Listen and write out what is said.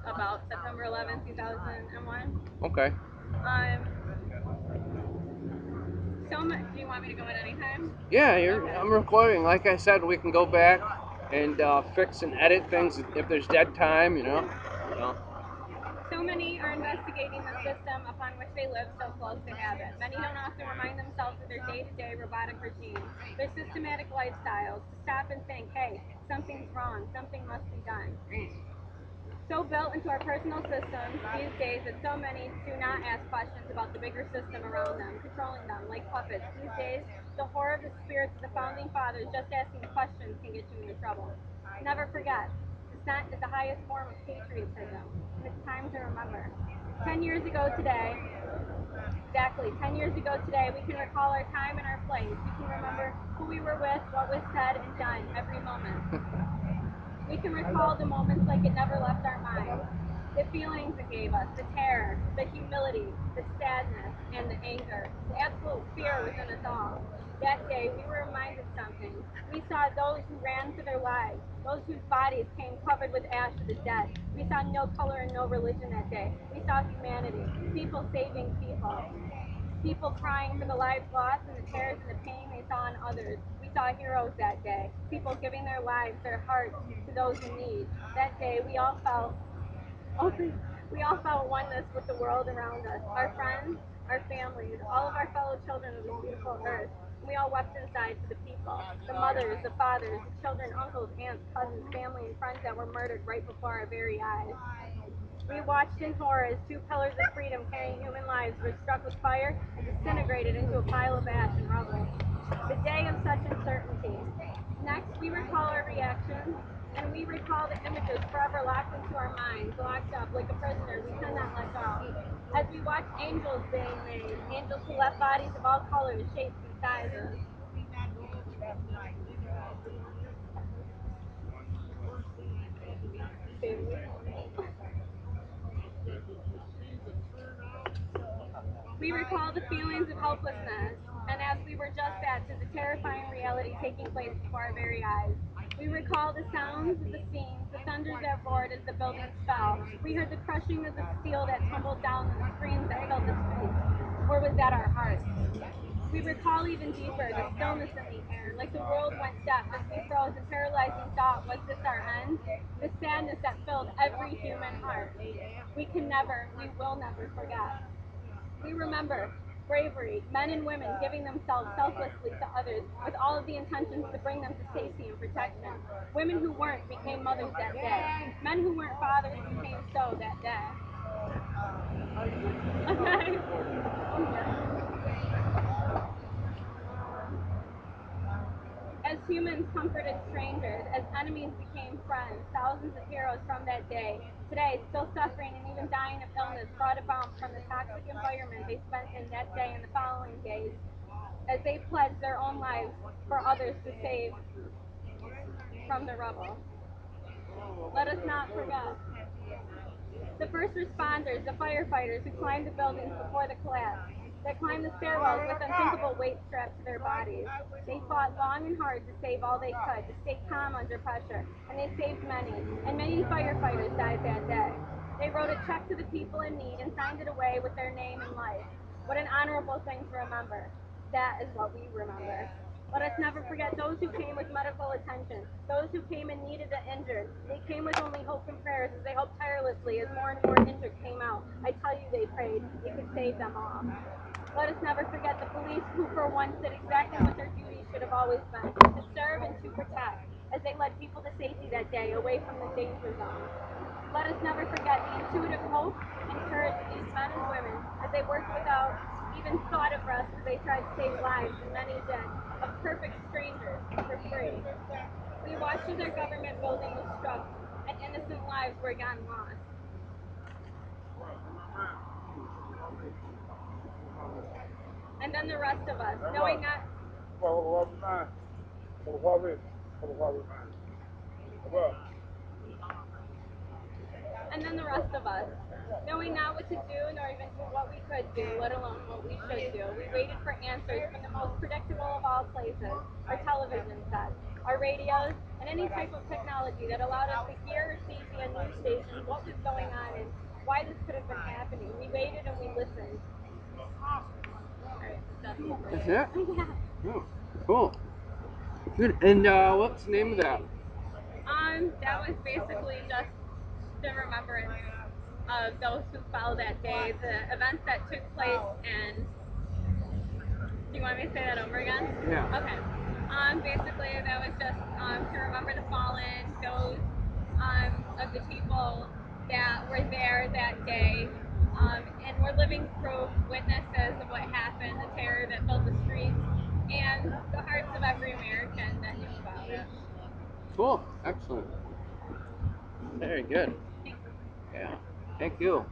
about September 11th, 2001. Okay. Um, so much. Do you want me to go at any time? Yeah, Okay. I'm recording. Like I said, we can go back and fix and edit things if there's dead time, you know. So, So many are investigating the system upon which they live so close to habit. Many don't often remind themselves of their day-to-day robotic routines, their systematic lifestyles, to stop and think, hey, something's wrong, something must be done. So built into our personal systems these days that so many do not ask questions about the bigger system around them, controlling them like puppets. These days, the horror of the spirits of the founding fathers just asking questions can get you into trouble. Never forget, dissent is the highest form of patriotism, and it's time to remember. 10 years ago today, exactly 10 years ago today, we can recall our time and our place. We can remember who we were with, what was said and done every moment. We can recall the moments like it never left our minds. The feelings it gave us, the terror, the humility, the sadness, and the anger, the absolute fear within us all. That day, we were reminded something. We saw those who ran for their lives, those whose bodies came covered with ash of the dead. We saw no color and no religion that day. We saw humanity, people saving people. People crying for the lives lost and the tears and the pain they saw in others. We saw heroes that day. People giving their lives, their hearts to those in need. That day, we all felt oneness with the world around us. Our friends, our families, all of our fellow children of this beautiful earth. We all wept inside for the people, the mothers, the fathers, the children, uncles, aunts, cousins, family, and friends that were murdered right before our very eyes. We watched in horror as two pillars of freedom carrying human lives were struck with fire and disintegrated into a pile of ash and rubble. The day of such uncertainty. Next, we recall our reactions, and we recall the images forever locked into our minds, locked up like a prisoner we cannot let go. As we watch angels being made, angels who left bodies of all colors, shapes, and sizes. We recall the feelings of helplessness, and as we were just that, to the terrifying reality taking place before our very eyes. We recall the sounds of the scenes, the thunders that roared as the buildings fell. We heard the crushing of the steel that tumbled down and the screams that filled the streets. Or was that our hearts? We recall even deeper the stillness in the air, like the world went deaf as we froze in paralyzing thought, was this our end? The sadness that filled every human heart. We can never, we will never forget. We remember bravery, men and women giving themselves selflessly to others with all of the intentions to bring them to safety and protection. Women who weren't became mothers that day. Men who weren't fathers became so that day. Okay? As humans comforted strangers, as enemies became friends, thousands of heroes from that day, today still suffering and even dying of illness brought about from the toxic environment they spent in that day and the following days, as they pledged their own lives for others to save from the rubble. Let us not forget the first responders, the firefighters who climbed the buildings before the collapse, that climbed the stairwells with unthinkable weight strapped to their bodies. They fought long and hard to save all they could, to stay calm under pressure, and they saved many, and many firefighters died that day. They wrote a check to the people in need and signed it away with their name and life. What an honorable thing to remember. That is what we remember. Let us never forget those who came with medical attention, those who came and needed the injured. They came with only hope and prayers as they hoped tirelessly as more and more injured came out. I tell you, they prayed. It could save them all. Let us never forget the police who for once did exactly what their duty should have always been, to serve and to protect, as they led people to safety that day, away from the danger zone. Let us never forget the intuitive hope and courage of these men and women as they worked without even thought of rest as they tried to save lives, and many did, of perfect strangers for free. We watched as our government building was struck and innocent lives were again lost. And then the rest of us, knowing that and then the rest of us, knowing not what to do nor even what we could do, let alone what we should do. We waited for answers from the most predictable of all places, our television sets, our radios, and any type of technology that allowed us to hear or see via news stations what was going why this could have been happening. We waited and we listened. Alright, that's That's it. it? Yeah. Oh, cool. Good. And what's the name of that? That was basically just the remembrance of those who fell that day, the events that took place, and do you want me to say that over again? Yeah. Okay. Basically that was just to remember the fallen, those of the people that were there that day, and were living proof, witnesses of what happened, the terror that filled the streets, and the hearts of every American that knew about it. Cool. Excellent. Very good. Thanks. Yeah. Thank you.